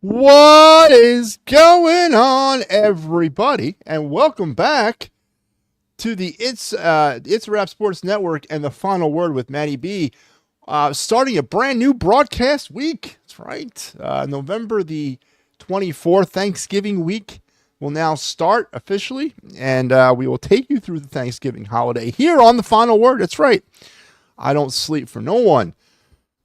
What is going on, everybody? And welcome back to the It's a Rap Sports Network and the Final Word with MattyB. Starting a brand new broadcast week. That's right. November the 24th, Thanksgiving week, will now start officially, and we will take you through the Thanksgiving holiday here on the Final Word. That's right. I don't sleep for no one.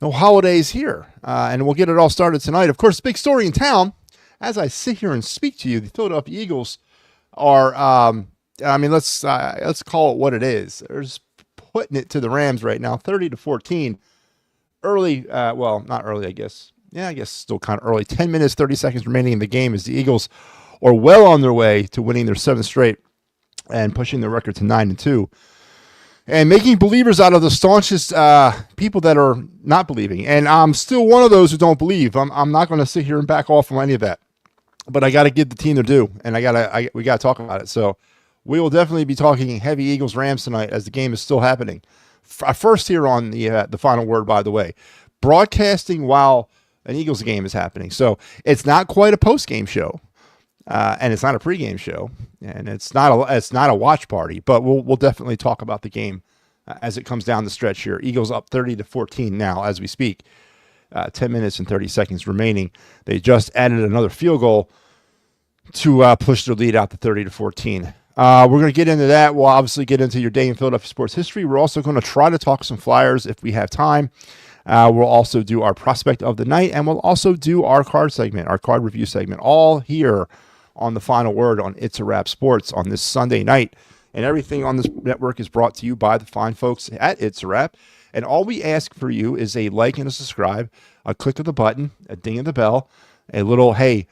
No holidays here. And we'll get it all started tonight. Of course, big story in town. As I sit here and speak to you, the Philadelphia Eagles are, let's call it what it is. They're just putting it to the Rams right now, 30-14. Early, not early, I guess. Yeah, I guess still kind of early. 10 minutes, 30 seconds remaining in the game as the Eagles are well on their way to winning their seventh straight and pushing their record to 9-2. And making believers out of the staunchest people that are not believing. And I'm still one of those who don't believe. I'm not going to sit here and back off from any of that. But I got to give the team their due, and we got to talk about it. So we will definitely be talking heavy Eagles-Rams tonight as the game is still happening. First here on the Final Word, by the way, broadcasting while an Eagles game is happening. So it's not quite a post-game show. And it's not a pregame show, and it's not a watch party, but we'll definitely talk about the game as it comes down the stretch here. Eagles up 30-14 now as we speak. 10 minutes and 30 seconds remaining. They just added another field goal to push their lead out to 30-14. We're going to get into that. We'll obviously get into your day in Philadelphia sports history. We're also going to try to talk some Flyers if we have time. We'll also do our prospect of the night, and we'll also do our card segment, our card review segment, all here on the Final Word on It's a Rap Sports on this Sunday night. And everything on this network is brought to you by the fine folks at It's a Rap. And all we ask for you is a like and a subscribe, a click of the button, a ding of the bell, a little, hey,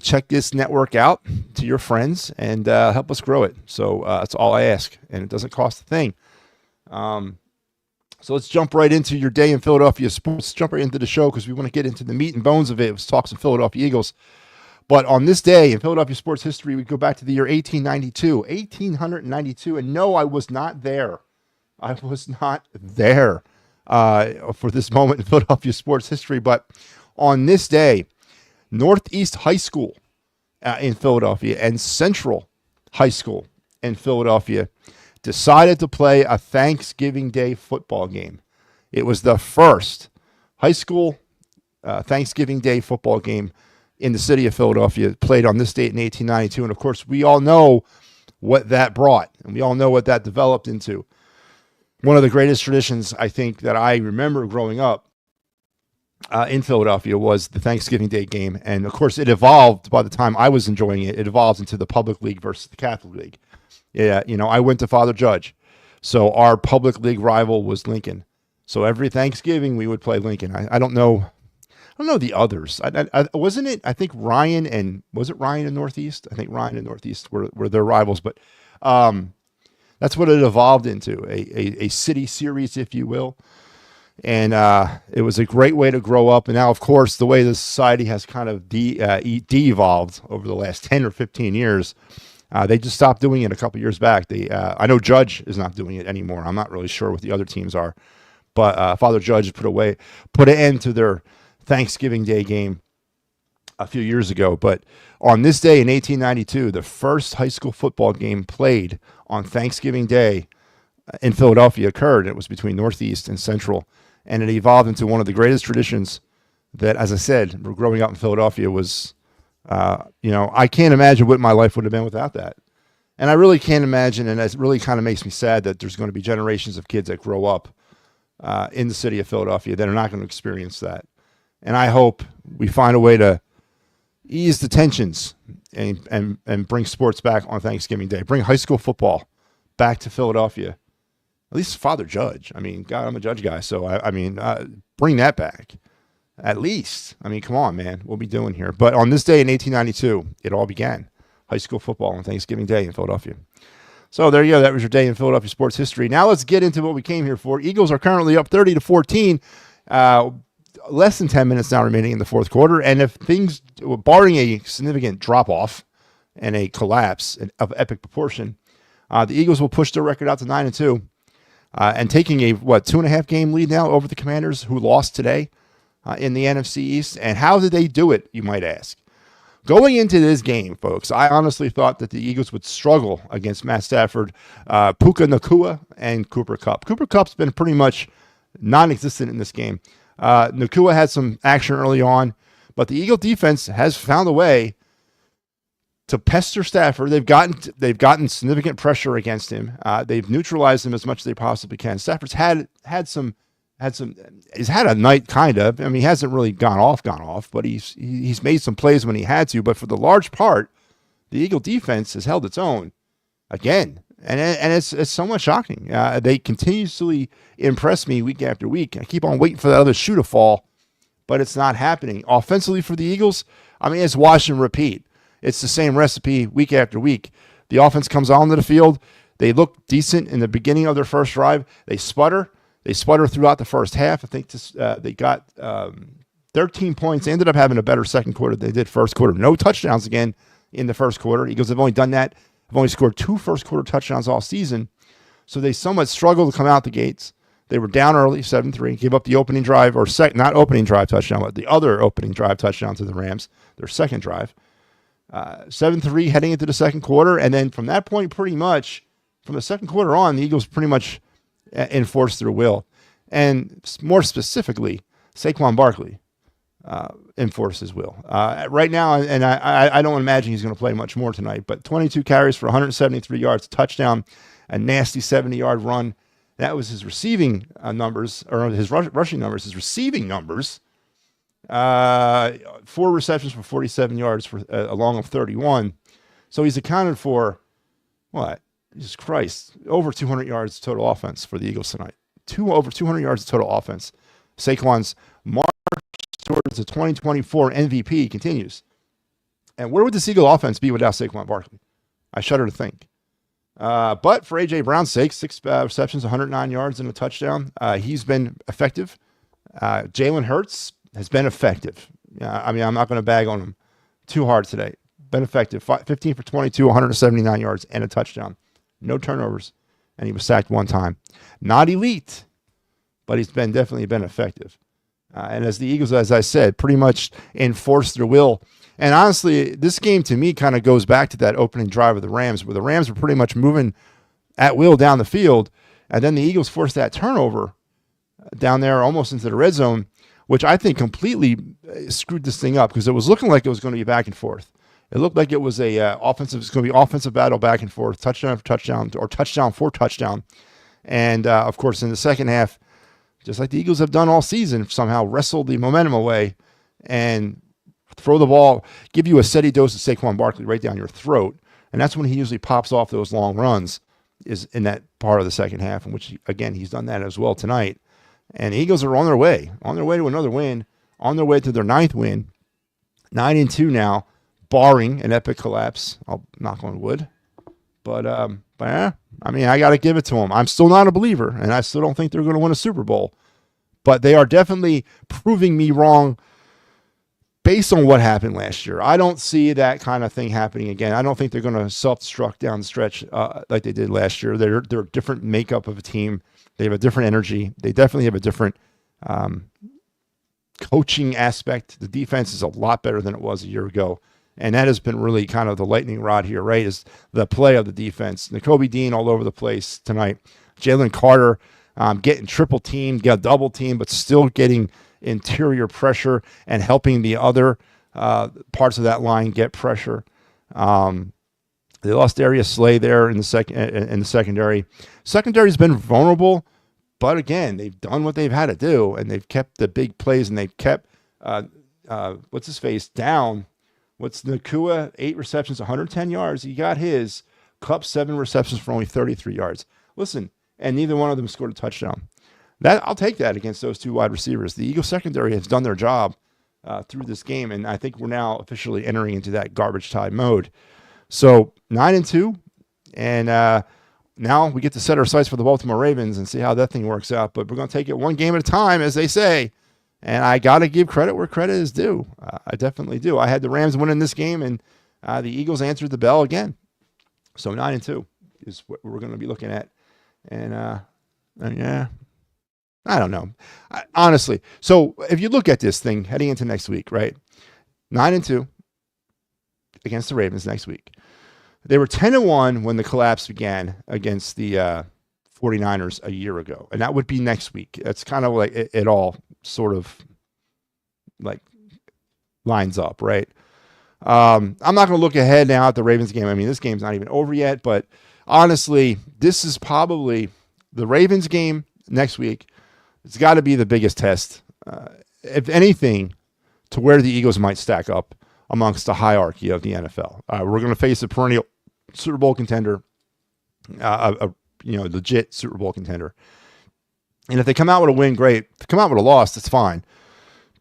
check this network out to your friends and help us grow it. So that's all I ask, and it doesn't cost a thing. So let's jump right into your day in Philadelphia sports. Jump right into the show because we want to get into the meat and bones of it. Let's talk some Philadelphia Eagles. But on this day in Philadelphia sports history, we go back to the year 1892, and no, I was not there. I was not there for this moment in Philadelphia sports history. But on this day, Northeast High School in Philadelphia and Central High School in Philadelphia decided to play a Thanksgiving Day football game. It was the first high school Thanksgiving Day football game in the city of Philadelphia, played on this date in 1892. And of course, we all know what that brought, and we all know what that developed into. One of the greatest traditions, I think, that I remember growing up in Philadelphia was the Thanksgiving Day game. And of course, it evolved by the time I was enjoying it. It evolved into the public league versus the Catholic League. Yeah, I went to Father Judge. So our public league rival was Lincoln. So every Thanksgiving, we would play Lincoln. I don't know the others. Wasn't it? I think Ryan and Northeast? I think Ryan and Northeast were their rivals, but that's what it evolved into, a city series, if you will. And it was a great way to grow up. And now, of course, the way the society has kind of de-evolved over the last 10 or 15 years, they just stopped doing it a couple years back. I know Judge is not doing it anymore. I'm not really sure what the other teams are, but Father Judge put an end to their Thanksgiving Day game a few years ago. But on this day in 1892, the first high school football game played on Thanksgiving Day in Philadelphia occurred. It was between Northeast and Central, and it evolved into one of the greatest traditions that, as I said, growing up in Philadelphia was, I can't imagine what my life would have been without that. And I really can't imagine, and it really kind of makes me sad that there's going to be generations of kids that grow up in the city of Philadelphia that are not going to experience that. And I hope we find a way to ease the tensions and bring sports back on Thanksgiving Day. Bring high school football back to Philadelphia. At least Father Judge. I mean, God, I'm a Judge guy, so bring that back. At least. I mean, come on, man. What are we doing here? But on this day in 1892, it all began. High school football on Thanksgiving Day in Philadelphia. So there you go. That was your day in Philadelphia sports history. Now let's get into what we came here for. Eagles are currently up 30-14. Less than 10 minutes now remaining in the fourth quarter. And if things, barring a significant drop-off and a collapse of epic proportion, the Eagles will push their record out to 9-2. And taking a 2.5 game lead now over the Commanders, who lost today. in the NFC East. And how did they do it, you might ask? Going into this game, folks, I honestly thought that the Eagles would struggle against Matt Stafford, Puka Nacua, and Cooper Kupp. Cooper Kupp's been pretty much non-existent in this game. Nacua had some action early on, but the Eagle defense has found a way to pester Stafford. They've gotten significant pressure against him. They've neutralized him as much as they possibly can. Stafford's had a night, kind of. I mean, he hasn't really gone off, but he's made some plays when he had to. But for the large part, the Eagle defense has held its own again, and it's somewhat shocking. They continuously impress me week after week. I keep on waiting for that other shoe to fall, but it's not happening. Offensively for the Eagles, I mean, it's wash and repeat. It's the same recipe week after week. The offense comes onto the field. They look decent in the beginning of their first drive. They sputter. They sputter throughout the first half. I think they got 13 points. They ended up having a better second quarter than they did first quarter. No touchdowns again in the first quarter. Eagles have only done that. Have only scored 2 first quarter touchdowns all season. So they somewhat struggled to come out the gates. They were down early, 7-3, gave up the opening drive, not opening drive touchdown, but the other opening drive touchdown to the Rams, their second drive. 7-3 heading into the second quarter. And then from that point, pretty much, from the second quarter on, the Eagles pretty much enforced their will. And more specifically, Saquon Barkley enforced his will. Right now, and I don't imagine he's going to play much more tonight, but 22 carries for 173 yards, touchdown, a nasty 70-yard run. That was his receiving numbers, or his rushing numbers. His receiving numbers, 4 receptions for 47 yards for along of 31. So he's accounted for, what? Jesus Christ, over 200 yards total offense for the Eagles tonight. Over 200 yards total offense. Saquon's march towards the 2024 MVP continues. And where would this Eagle offense be without Saquon Barkley? I shudder to think. But for A.J. Brown's sake, 6 receptions, 109 yards, and a touchdown. He's been effective. Jalen Hurts has been effective. I mean, I'm not going to bag on him too hard today. Been effective. 15 for 22, 179 yards, and a touchdown. No turnovers, and he was sacked 1 time. Not elite, but he's definitely been effective. And as the Eagles, as I said, pretty much enforced their will. And honestly, this game to me kind of goes back to that opening drive of the Rams, where the Rams were pretty much moving at will down the field, and then the Eagles forced that turnover down there almost into the red zone, which I think completely screwed this thing up because it was looking like it was going to be back and forth. It looked like it was it's going to be offensive battle back and forth, touchdown for touchdown, or touchdown for touchdown. And, of course, in the second half, just like the Eagles have done all season, somehow wrestled the momentum away and throw the ball, give you a steady dose of Saquon Barkley right down your throat. And that's when he usually pops off those long runs, is in that part of the second half, in which, again, he's done that as well tonight. And the Eagles are on their way to another win, on their way to their 9th win, 9-2 now, barring an epic collapse. I'll knock on wood. But yeah, I mean, I got to give it to them. I'm still not a believer, and I still don't think they're going to win a Super Bowl. But they are definitely proving me wrong based on what happened last year. I don't see that kind of thing happening again. I don't think they're going to self-destruct down the stretch like they did last year. They're a different makeup of a team. They have a different energy. They definitely have a different coaching aspect. The defense is a lot better than it was a year ago. And that has been really kind of the lightning rod here, right, is the play of the defense. Nakobe Dean all over the place tonight. Jalen Carter getting triple teamed, got double teamed, but still getting interior pressure and helping the other parts of that line get pressure. They lost Darius Slay there in the secondary. Secondary's been vulnerable, but again, they've done what they've had to do, and they've kept the big plays, and they've kept what's his face down. What's Nacua? 8 receptions, 110 yards. He got his. Kupp 7 receptions for only 33 yards. Listen, and neither one of them scored a touchdown. I'll take that against those 2 wide receivers. The Eagles secondary has done their job through this game, and I think we're now officially entering into that garbage time mode. So 9-2, and now we get to set our sights for the Baltimore Ravens and see how that thing works out. But we're going to take it one game at a time, as they say. And I got to give credit where credit is due. I definitely do. I had the Rams winning this game, and the Eagles answered the bell again. So 9-2 is what we're going to be looking at. And yeah, I don't know. Honestly. So if you look at this thing heading into next week, right? 9-2 against the Ravens next week. They were 10-1 when the collapse began against the 49ers a year ago. And that would be next week. That's kind of like it all sort of like lines up, right? I'm not going to look ahead now at the Ravens game. I mean, this game's not even over yet, but honestly, this is probably the Ravens game next week. It's got to be the biggest test, if anything, to where the Eagles might stack up amongst the hierarchy of the NFL. We're going to face a perennial Super Bowl contender, a legit Super Bowl contender. And if they come out with a win, great. If they come out with a loss, that's fine.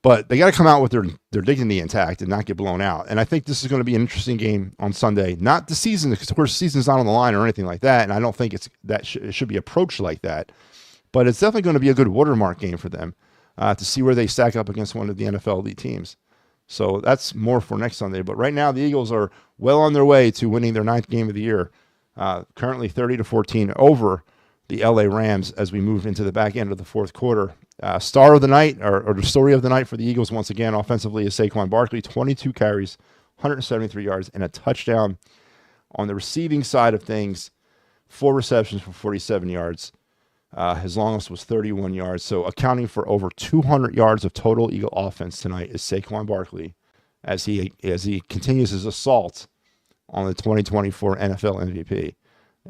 But they got to come out with their dignity intact and not get blown out. And I think this is going to be an interesting game on Sunday. Not the season, because of course the season's not on the line or anything like that. And I don't think it should be approached like that. But it's definitely going to be a good watermark game for them to see where they stack up against one of the NFL elite teams. So that's more for next Sunday. But right now the Eagles are well on their way to winning their 9th game of the year. Currently 30-14 over the LA Rams as we move into the back end of the fourth quarter. Star of the night, or the story of the night for the Eagles once again offensively, is Saquon Barkley. 22 carries, 173 yards, and a touchdown. On the receiving side of things, 4 receptions for 47 yards. His longest was 31 yards. So accounting for over 200 yards of total Eagle offense tonight is Saquon Barkley as he continues his assault on the 2024 NFL MVP.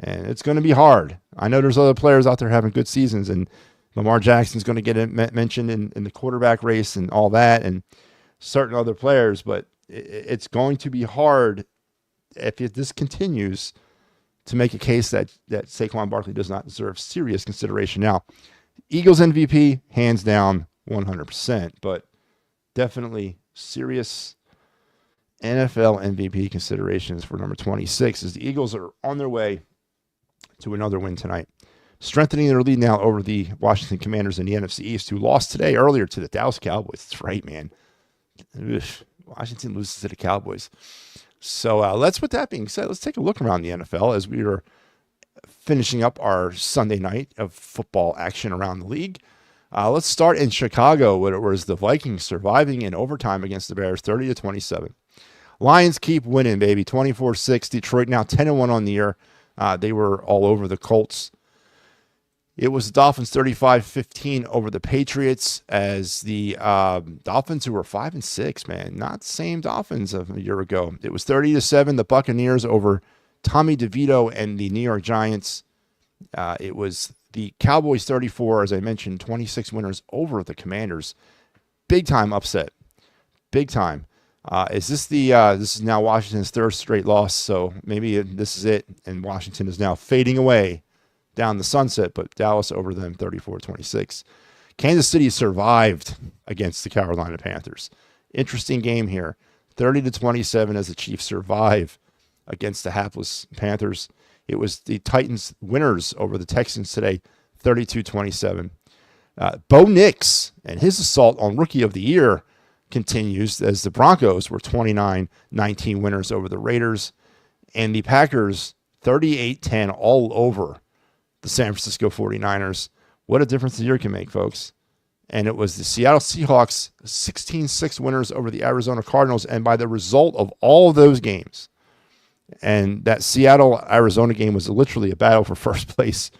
And it's going to be hard. I know there's other players out there having good seasons, and Lamar Jackson's going to get mentioned in the quarterback race and all that, and certain other players, but it's going to be hard if this continues to make a case that Saquon Barkley does not deserve serious consideration. Now, Eagles MVP, hands down, 100%, but definitely serious NFL MVP considerations for number 26 as the Eagles are on their way to another win tonight, strengthening their lead now over the Washington Commanders in the NFC East, who lost today earlier to the Dallas Cowboys. That's right, man. Ugh. Washington loses to the Cowboys. So with that being said, let's take a look around the NFL as we are finishing up our Sunday night of football action around the league. Let's start in Chicago, where it was the Vikings surviving in overtime against the Bears, 30-27. Lions keep winning, baby, 24-6. Detroit now 10-1 on the year. They were all over the Colts. It was the Dolphins 35-15 over the Patriots as the Dolphins, who were 5-6, man, not the same Dolphins of a year ago. It was 30-7, the Buccaneers over Tommy DeVito and the New York Giants. It was the Cowboys 34, as I mentioned, 26 winners over the Commanders. Big time upset. Big time. This is now Washington's 3rd straight loss, so maybe this is it, and Washington is now fading away down the sunset, but Dallas over them 34-26. Kansas City survived against the Carolina Panthers. Interesting game here. 30-27 as the Chiefs survive against the hapless Panthers. It was the Titans winners over the Texans today, 32-27. Bo Nix and his assault on Rookie of the Year continues as the Broncos were 29-19 winners over the Raiders, and the Packers 38-10 all over the San Francisco 49ers. What a difference a year can make, folks. And it was the Seattle Seahawks 16-6 winners over the Arizona Cardinals, and by the result of all of those games, and that Seattle-Arizona game was literally a battle for first place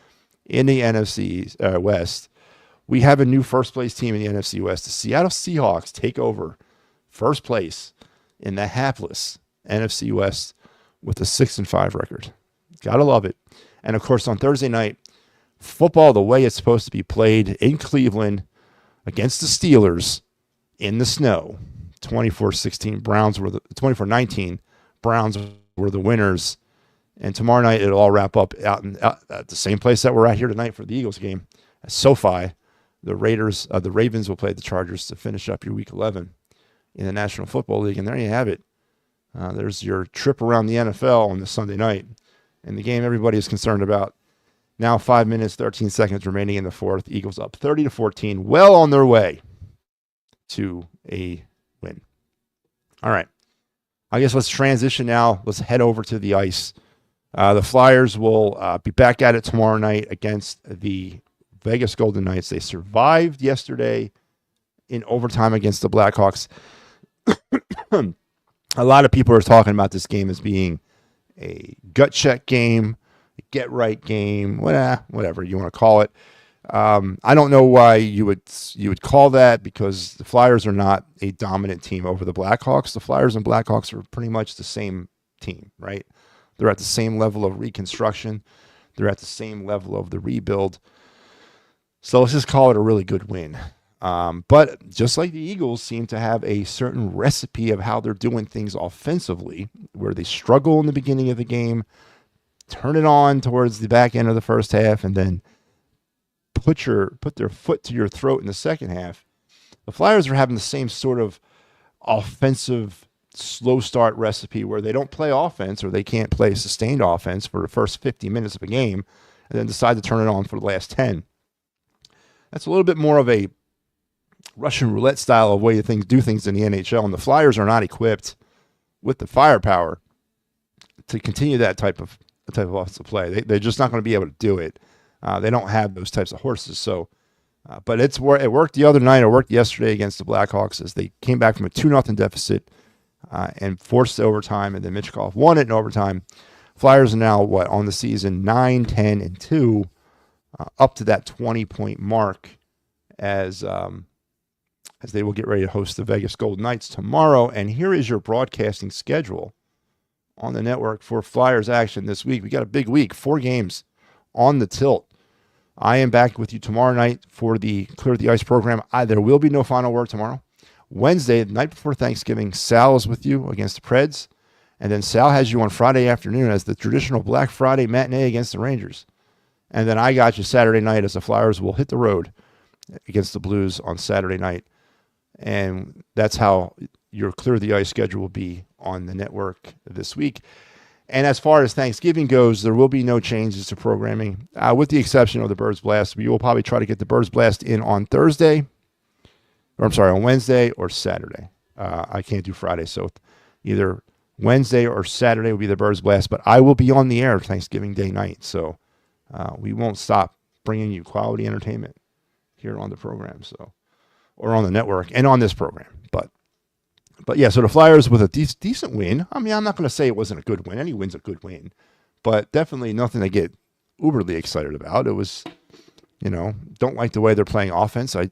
in the NFC West. We have a new first-place team in the NFC West. The Seattle Seahawks take over first place in the hapless NFC West with a 6-5 record. Gotta love it. And, of course, on Thursday night, football the way it's supposed to be played in Cleveland against the Steelers in the snow. 24-16 Browns were 24-19 Browns were the winners. And tomorrow night it'll all wrap up out at the same place that we're at here tonight for the Eagles game. At SoFi, the Ravens will play the Chargers to finish up your Week 11 in the National Football League. And there you have it. There's your trip around the NFL on this Sunday night. And the game everybody is concerned about. Now 5 minutes, 13 seconds remaining in the fourth. Eagles up 30-14, well on their way to a win. All right. I guess let's transition now. Let's head over to the ice. The Flyers will be back at it tomorrow night against the Vegas Golden Knights. They survived yesterday in overtime against the Blackhawks. A lot of people are talking about this game as being a gut check game, a get right game, whatever you want to call it. I don't know why you would call that, because the Flyers are not a dominant team over the Blackhawks. The Flyers and Blackhawks are pretty much the same team, right? They're at the same level of reconstruction. They're at the same level of the rebuild. So let's just call it a really good win. But just like the Eagles seem to have a certain recipe of how they're doing things offensively, where they struggle in the beginning of the game, turn it on towards the back end of the first half, and then put their foot to your throat in the second half. The Flyers are having the same sort of offensive slow start recipe where they don't play offense, or they can't play sustained offense for the first 50 minutes of a game and then decide to turn it on for the last 10. That's a little bit more of a Russian roulette style of way things do things in the NHL, and the Flyers are not equipped with the firepower to continue that type of offensive play. They're just not going to be able to do it. They don't have those types of horses. So, but it worked the other night. It worked yesterday against the Blackhawks as they came back from a 2-0 deficit and forced overtime, and then Michkov won it in overtime. Flyers are now on the season 9-10-2, up to that 20-point mark as they will get ready to host the Vegas Golden Knights tomorrow. And here is your broadcasting schedule on the network for Flyers action this week. We got a big week, 4 games on the tilt. I am back with you tomorrow night for the Clear the Ice program. There will be no final word tomorrow. Wednesday, the night before Thanksgiving, Sal is with you against the Preds. And then Sal has you on Friday afternoon as the traditional Black Friday matinee against the Rangers. And then I got you Saturday night as the Flyers will hit the road against the Blues on Saturday night. And that's how your Clear the Ice schedule will be on the network this week. And as far as Thanksgiving goes, there will be no changes to programming, with the exception of the Birds Blast. We will probably try to get the Birds Blast in on on Wednesday or Saturday. I can't do Friday, so either Wednesday or Saturday will be the Birds Blast. But I will be on the air Thanksgiving Day night, so we won't stop bringing you quality entertainment here on the program, or on the network and on this program. But yeah, so the Flyers with a decent win. I mean, I'm not going to say it wasn't a good win. Any win's a good win, but definitely nothing to get uberly excited about. It was, don't like the way they're playing offense. I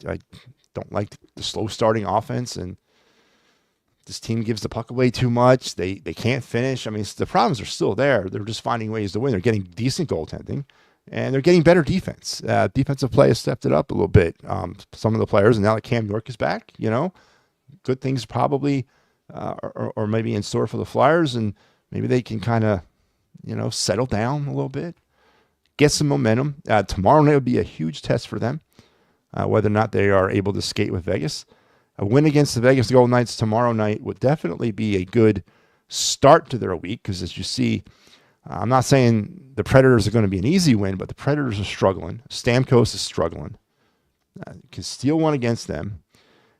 don't like the slow starting offense, and this team gives the puck away too much. They can't finish. I mean, the problems are still there. They're just finding ways to win. They're getting decent goaltending, and they're getting better defense. Defensive play has stepped it up a little bit. Some of the players, and now that Cam York is back, good things probably or maybe in store for the Flyers, and maybe they can kind of, settle down a little bit, get some momentum. Tomorrow night would be a huge test for them, whether or not they are able to skate with Vegas. A win against the Vegas Golden Knights tomorrow night would definitely be a good start to their week, because as you see, I'm not saying the Predators are going to be an easy win, but the Predators are struggling. Stamkos is struggling. Castile won against them.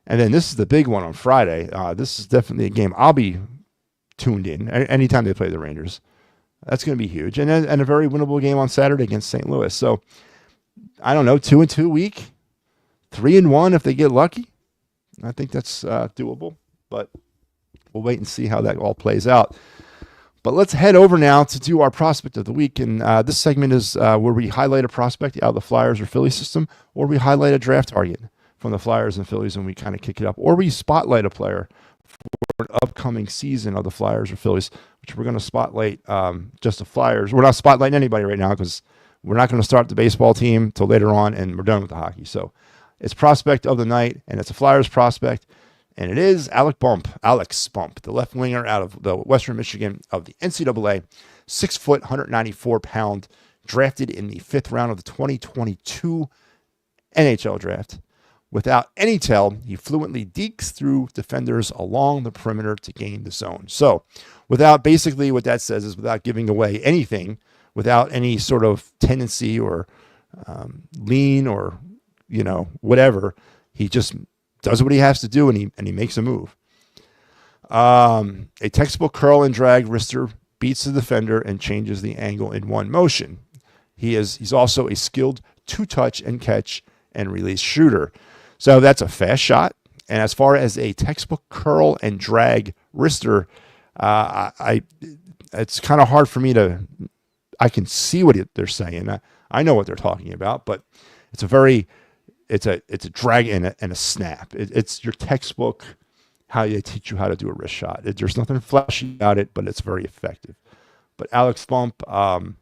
And then this is the big one on Friday. This is definitely a game I'll be tuned in anytime they play the Rangers. That's going to be huge. And a very winnable game on Saturday against St. Louis. So, I don't know, 2-2 week, 3-1 if they get lucky. I think that's doable. But we'll wait and see how that all plays out. But let's head over now to do our prospect of the week. And this segment is where we highlight a prospect out of the Flyers or Philly system, or we highlight a draft target from the Flyers and Phillies, and we kind of kick it up, or we spotlight a player for an upcoming season of the Flyers or Phillies, which we're going to spotlight just the Flyers. We're not spotlighting anybody right now because we're not going to start the baseball team till later on, and we're done with the hockey. So it's prospect of the night, and it's a Flyers prospect, and it is Alex Bump, the left winger out of the Western Michigan of the NCAA, 6 foot, 194-pound, drafted in the 5th round of the 2022 NHL draft. Without any tell, he fluently dekes through defenders along the perimeter to gain the zone. So basically what that says is without giving away anything, without any sort of tendency or lean or, whatever, he just does what he has to do, and he makes a move. A textbook curl and drag wrister beats the defender and changes the angle in one motion. He's also a skilled two-touch and catch and release shooter. So that's a fast shot. And as far as a textbook curl and drag wrister, it's kind of hard for me I can see what they're saying. I know what they're talking about, but it's a drag and a snap. It's your textbook, how they teach you how to do a wrist shot. There's nothing flashy about it, but it's very effective. But Alex Bump, kind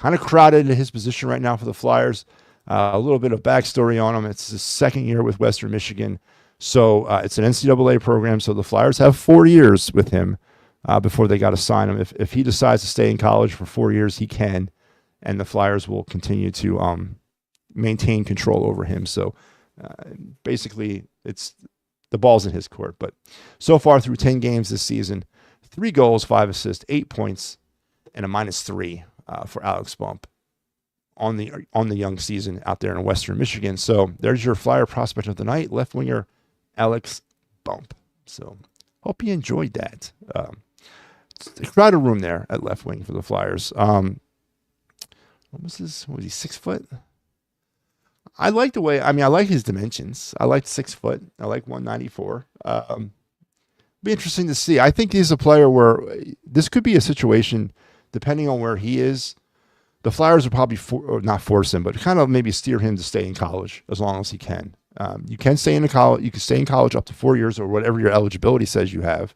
of crowded in his position right now for the Flyers. A little bit of backstory on him. It's his second year with Western Michigan. So it's an NCAA program. So the Flyers have 4 years with him before they got to sign him. If he decides to stay in college for 4 years, he can. And the Flyers will continue to maintain control over him. So basically, it's the ball's in his court. But so far through 10 games this season, 3 goals, 5 assists, 8 points, and a -3 for Alex Bump on the young season out there in Western Michigan. So there's your Flyer prospect of the night, left winger Alex Bump. So hope you enjoyed that. A crowded room there at left wing for the Flyers. What was he, 6 foot? I like the way, I like his dimensions. I like 6 foot. I like 194. Be interesting to see. I think he's a player where this could be a situation, depending on where he is. The Flyers will probably not force him, but kind of maybe steer him to stay in college as long as he can. You can stay in college. You can stay in college up to 4 years or whatever your eligibility says you have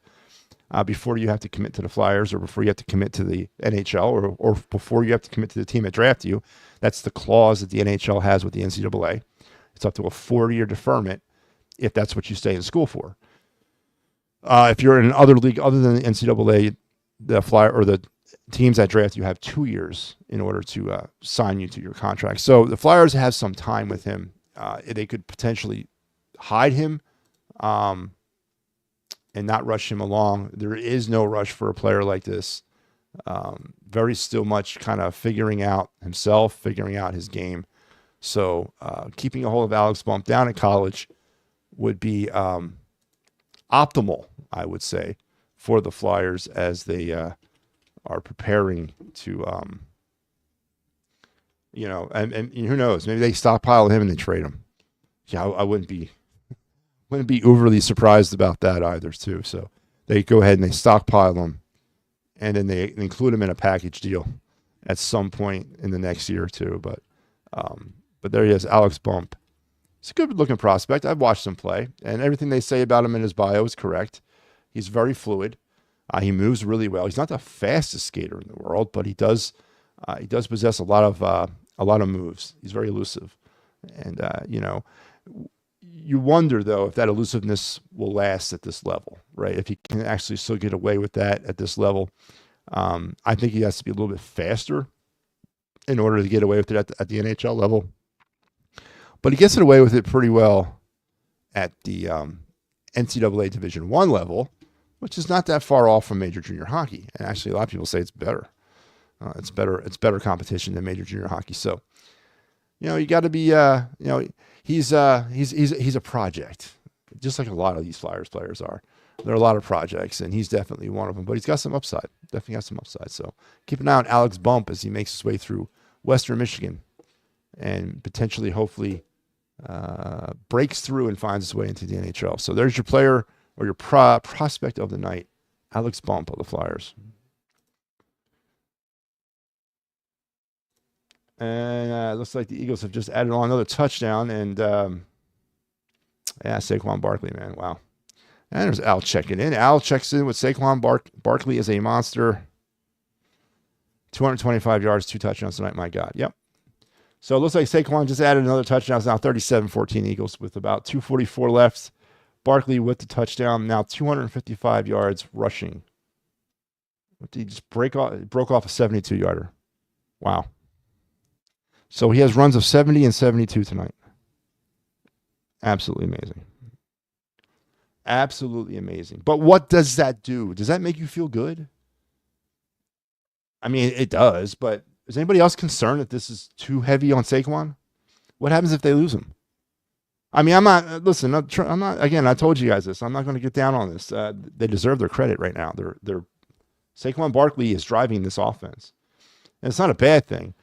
before you have to commit to the Flyers or before you have to commit to the NHL or before you have to commit to the team that draft you. That's the clause that the NHL has with the NCAA. It's up to a 4-year deferment if that's what you stay in school for. If you're in another league other than the NCAA, the Flyer or the teams that draft you have 2 years in order to sign you to your contract. So the Flyers have some time with him. They could potentially hide him and not rush him along. There is no rush for a player like this. Very still much kind of figuring out himself, figuring out his game. So keeping a hold of Alex Bump down in college would be optimal, I would say, for the Flyers as they are preparing to, and who knows, maybe they stockpile him and they trade him. Yeah, I wouldn't be overly surprised about that either, too. So they go ahead and they stockpile him, and then they include him in a package deal at some point in the next year or two. But there he is, Alex Bump. He's a good-looking prospect. I've watched him play, and everything they say about him in his bio is correct. He's very fluid. He moves really well. He's not the fastest skater in the world, but he does possess a lot of moves. He's very elusive, and you wonder though if that elusiveness will last at this level, right? If he can actually still get away with that at this level, I think he has to be a little bit faster in order to get away with it at the NHL level. But he gets it away with it pretty well at the NCAA Division I level, which is not that far off from major junior hockey. And actually, a lot of people say it's better. It's better competition than major junior hockey. So, you got to be, he's a project, just like a lot of these Flyers players are. There are a lot of projects, and he's definitely one of them. But he's got some upside. Definitely got some upside. So keep an eye on Alex Bump as he makes his way through Western Michigan, and potentially, hopefully, breaks through and finds his way into the NHL. So there's your player or your prospect of the night, Alex Bump of the Flyers. And it looks like the Eagles have just added on another touchdown. And, Saquon Barkley, man. Wow. And there's Al checking in. Al checks in with Saquon Barkley is a monster. 225 yards, 2 touchdowns tonight. My God. Yep. So it looks like Saquon just added another touchdown. It's now 37-14 Eagles with about 2:44 left. Barkley with the touchdown. Now 255 yards rushing. He just broke off a 72-yarder. Wow. So he has runs of 70 and 72 tonight. Absolutely amazing. Absolutely amazing. But what does that do? Does that make you feel good? I mean, it does, but is anybody else concerned that this is too heavy on Saquon? What happens if they lose him? I mean, I'm not, listen, I'm not, again, I told you guys this. I'm not going to get down on this. They deserve their credit right now. Saquon Barkley is driving this offense. And it's not a bad thing.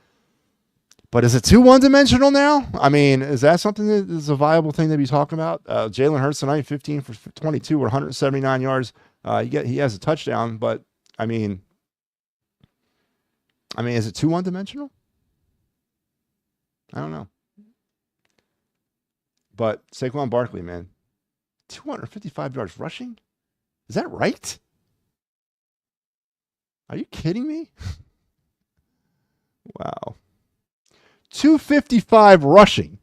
But is it too one-dimensional now? I mean, is that something that is a viable thing to be talking about? Jalen Hurts tonight, 15 for 22 or 179 yards. He has a touchdown, but I mean, is it too one-dimensional? I don't know. But Saquon Barkley, man, 255 yards rushing? Is that right? Are you kidding me? Wow. 255 rushing.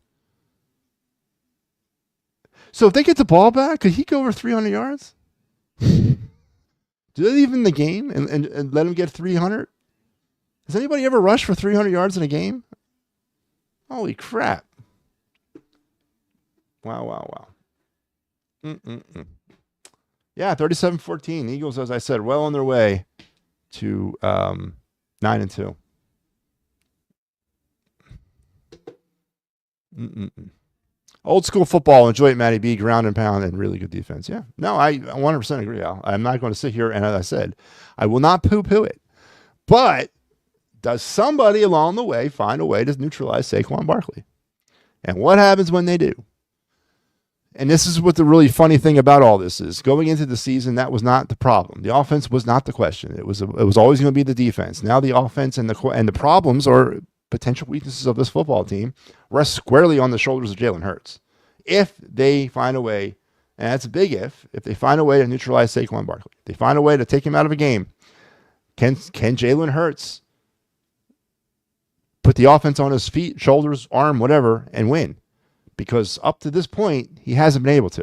So if they get the ball back, could he go over 300 yards? Do they leave him in the game and let him get 300? Has anybody ever rushed for 300 yards in a game? Holy crap. Wow. Yeah, 37-14. Eagles, as I said, well on their way to 9-2. Old school football. Enjoy it, MattyB. Ground and pound and really good defense. Yeah. No, I 100% agree, Al. I'm not going to sit here and, as I said, I will not poo-poo it. But does somebody along the way find a way to neutralize Saquon Barkley? And what happens when they do? And this is what the really funny thing about all this is. Going into the season, that was not the problem. The offense was not the question. It was always going to be the defense. Now the offense and the problems or potential weaknesses of this football team rest squarely on the shoulders of Jalen Hurts. If they find a way, and that's a big if they find a way to neutralize Saquon Barkley, they find a way to take him out of a game, can Jalen Hurts put the offense on his feet, shoulders, arm, whatever, and win? Because up to this point, he hasn't been able to.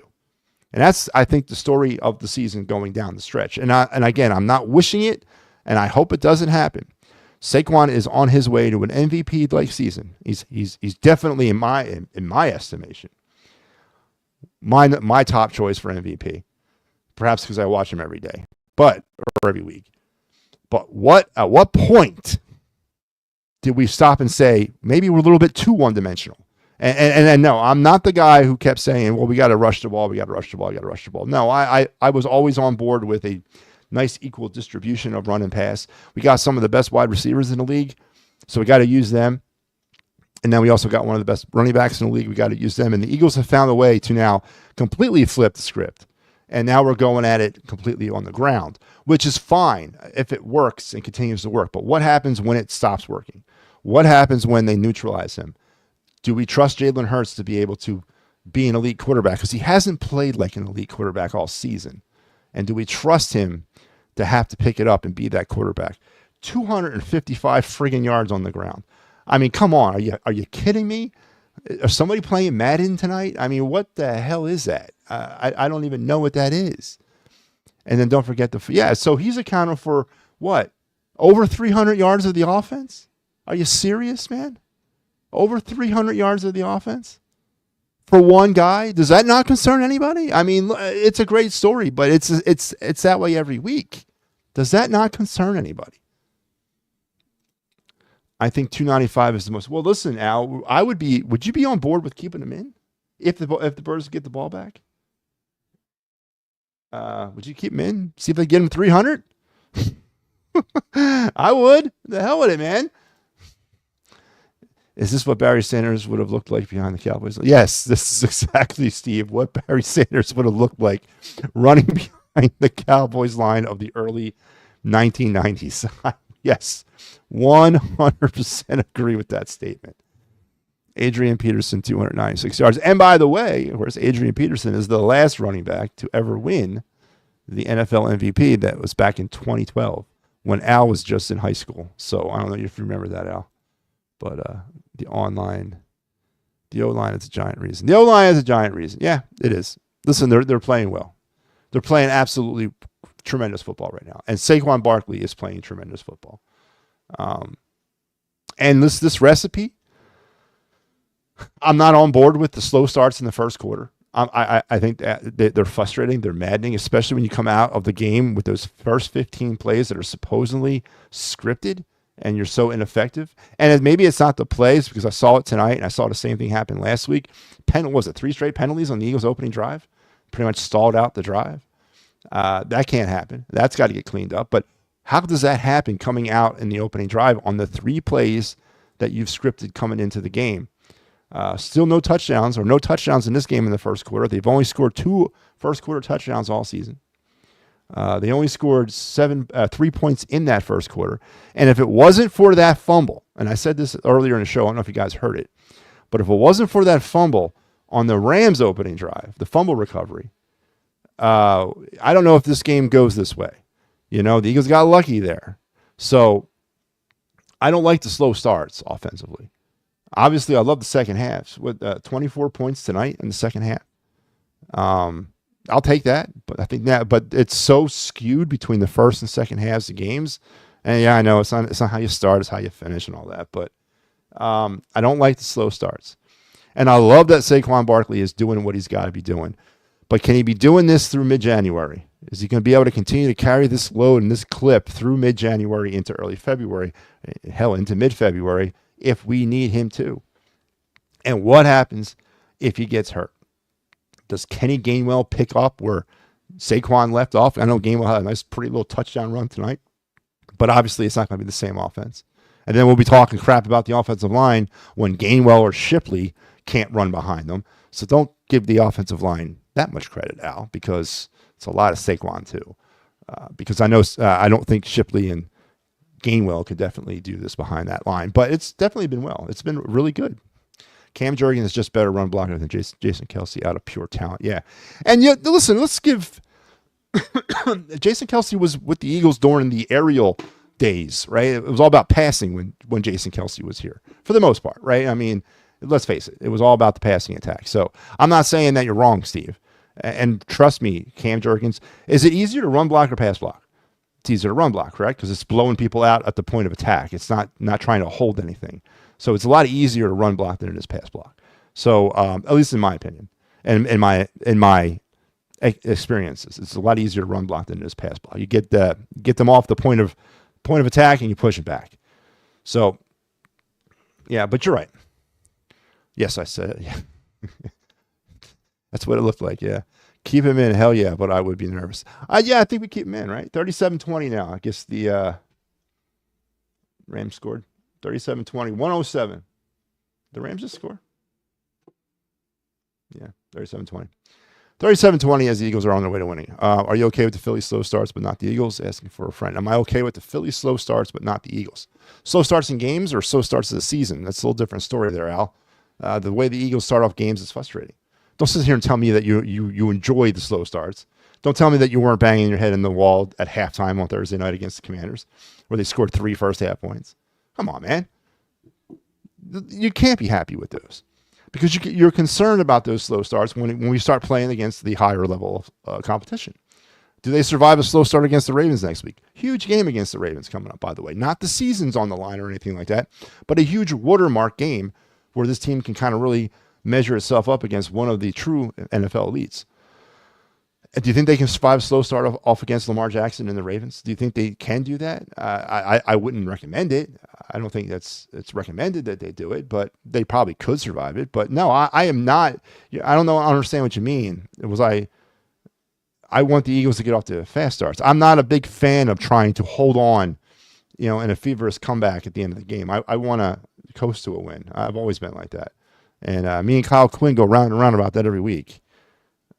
And that's, I think, the story of the season going down the stretch. And again, I'm not wishing it, and I hope it doesn't happen. Saquon is on his way to an MVP-like season. He's definitely, in my estimation, my top choice for MVP. Perhaps because I watch him every day, or every week. But at what point did we stop and say maybe we're a little bit too one-dimensional? And no, I'm not the guy who kept saying, well, we got to rush the ball. No, I was always on board with a nice equal distribution of run and pass. We got some of the best wide receivers in the league, so we got to use them. And then we also got one of the best running backs in the league. We got to use them. And the Eagles have found a way to now completely flip the script. And now we're going at it completely on the ground, which is fine if it works and continues to work. But what happens when it stops working? What happens when they neutralize him? Do we trust Jalen Hurts to be able to be an elite quarterback? Because he hasn't played like an elite quarterback all season. And do we trust him to have to pick it up and be that quarterback? 255 friggin' yards on the ground. I mean, come on. Are you kidding me? Is somebody playing Madden tonight? I mean, what the hell is that? I don't even know what that is. And then don't forget so he's accounted for what? Over 300 yards of the offense? Are you serious, man? Over 300 yards of the offense for one guy? Does that not concern anybody? I mean, it's a great story, but it's that way every week. Does that not concern anybody? I think 295 is the most. Well, listen, Al, would you be on board with keeping him in if the Birds get the ball back? Would you keep him in? See if they get him 300? I would. The hell with it, man. Is this what Barry Sanders would have looked like behind the Cowboys? Yes, this is exactly, Steve, what Barry Sanders would have looked like running behind the Cowboys line of the early 1990s. Yes, 100% agree with that statement. Adrian Peterson, 296 yards. And by the way, of course, Adrian Peterson is the last running back to ever win the NFL MVP. That was back in 2012 when Al was just in high school. So I don't know if you remember that, Al. But the O-line is a giant reason. The O-line is a giant reason. Yeah, it is. Listen, they're playing well. They're playing absolutely tremendous football right now. And Saquon Barkley is playing tremendous football. And this recipe, I'm not on board with the slow starts in the first quarter. I think that they're frustrating. They're maddening, especially when you come out of the game with those first 15 plays that are supposedly scripted. And you're so ineffective. And maybe it's not the plays because I saw it tonight and I saw the same thing happen last week. Was it 3 straight penalties on the Eagles' opening drive? Pretty much stalled out the drive. That can't happen. That's got to get cleaned up. But how does that happen coming out in the opening drive on the 3 plays that you've scripted coming into the game. Still no touchdowns in this game in the first quarter. They've only scored 2 first quarter touchdowns all season. They only scored 3 points in that first quarter. And if it wasn't for that fumble, and I said this earlier in the show, I don't know if you guys heard it, but if it wasn't for that fumble on the Rams opening drive, the fumble recovery, I don't know if this game goes this way. The Eagles got lucky there. So I don't like the slow starts offensively. Obviously, I love the second halves with 24 points tonight in the second half. I'll take that, but it's so skewed between the first and second halves of games. And yeah, I know it's not how you start, it's how you finish and all that. But I don't like the slow starts. And I love that Saquon Barkley is doing what he's got to be doing. But can he be doing this through mid-January? Is he going to be able to continue to carry this load and this clip through mid-January into early February, hell, into mid-February, if we need him to? And what happens if he gets hurt? Does Kenny Gainwell pick up where Saquon left off? I know Gainwell had a nice, pretty little touchdown run tonight, but obviously it's not going to be the same offense. And then we'll be talking crap about the offensive line when Gainwell or Shipley can't run behind them. So don't give the offensive line that much credit, Al, because it's a lot of Saquon too. Because I know I don't think Shipley and Gainwell could definitely do this behind that line, but it's definitely been well. It's been really good. Cam Jurgens is just better run blocker than Jason Kelce out of pure talent. Yeah. And yet, listen, let's give Jason Kelce was with the Eagles during the aerial days, right? It was all about passing when Jason Kelce was here for the most part, right? I mean, let's face it. It was all about the passing attack. So I'm not saying that you're wrong, Steve. And trust me, Cam Jurgens, is it easier to run block or pass block? It's easier to run block, correct? Because it's blowing people out at the point of attack. It's not trying to hold anything. So it's a lot easier to run block than it is pass block. So at least in my opinion, and in my experiences, it's a lot easier to run block than it is pass block. You get them off the point of attack and you push it back. So yeah, but you're right. Yes, I said it. Yeah. That's what it looked like. Yeah. Keep him in. Hell yeah. But I would be nervous. Yeah, I think we keep him in, right? 37-20 now. I guess the Rams scored 37-20, 107. The Rams just score? Yeah, 37-20. 37-20 as the Eagles are on their way to winning. Are you okay with the Philly slow starts but not the Eagles? Asking for a friend. Am I okay with the Philly slow starts but not the Eagles? Slow starts in games or slow starts of the season? That's a little different story there, Al. The way the Eagles start off games is frustrating. Don't sit here and tell me that you enjoy the slow starts. Don't tell me that you weren't banging your head in the wall at halftime on Thursday night against the Commanders, where they scored 3 first-half points. Come on, man. You can't be happy with those because you're concerned about those slow starts when we start playing against the higher level of competition. Do they survive a slow start against the Ravens next week? Huge game against the Ravens coming up, by the way. Not the season's on the line or anything like that, but a huge watermark game where this team can kind of really measure itself up against one of the true NFL elites. Do you think they can survive a slow start off against Lamar Jackson and the Ravens? Do you think they can do that? I wouldn't recommend it. I don't think it's recommended that they do it, but they probably could survive it. But no, I am not. I don't know. I understand what you mean. I want the Eagles to get off to fast starts. I'm not a big fan of trying to hold on, in a feverish comeback at the end of the game. I want to coast to a win. I've always been like that. And me and Kyle Quinn go round and round about that every week.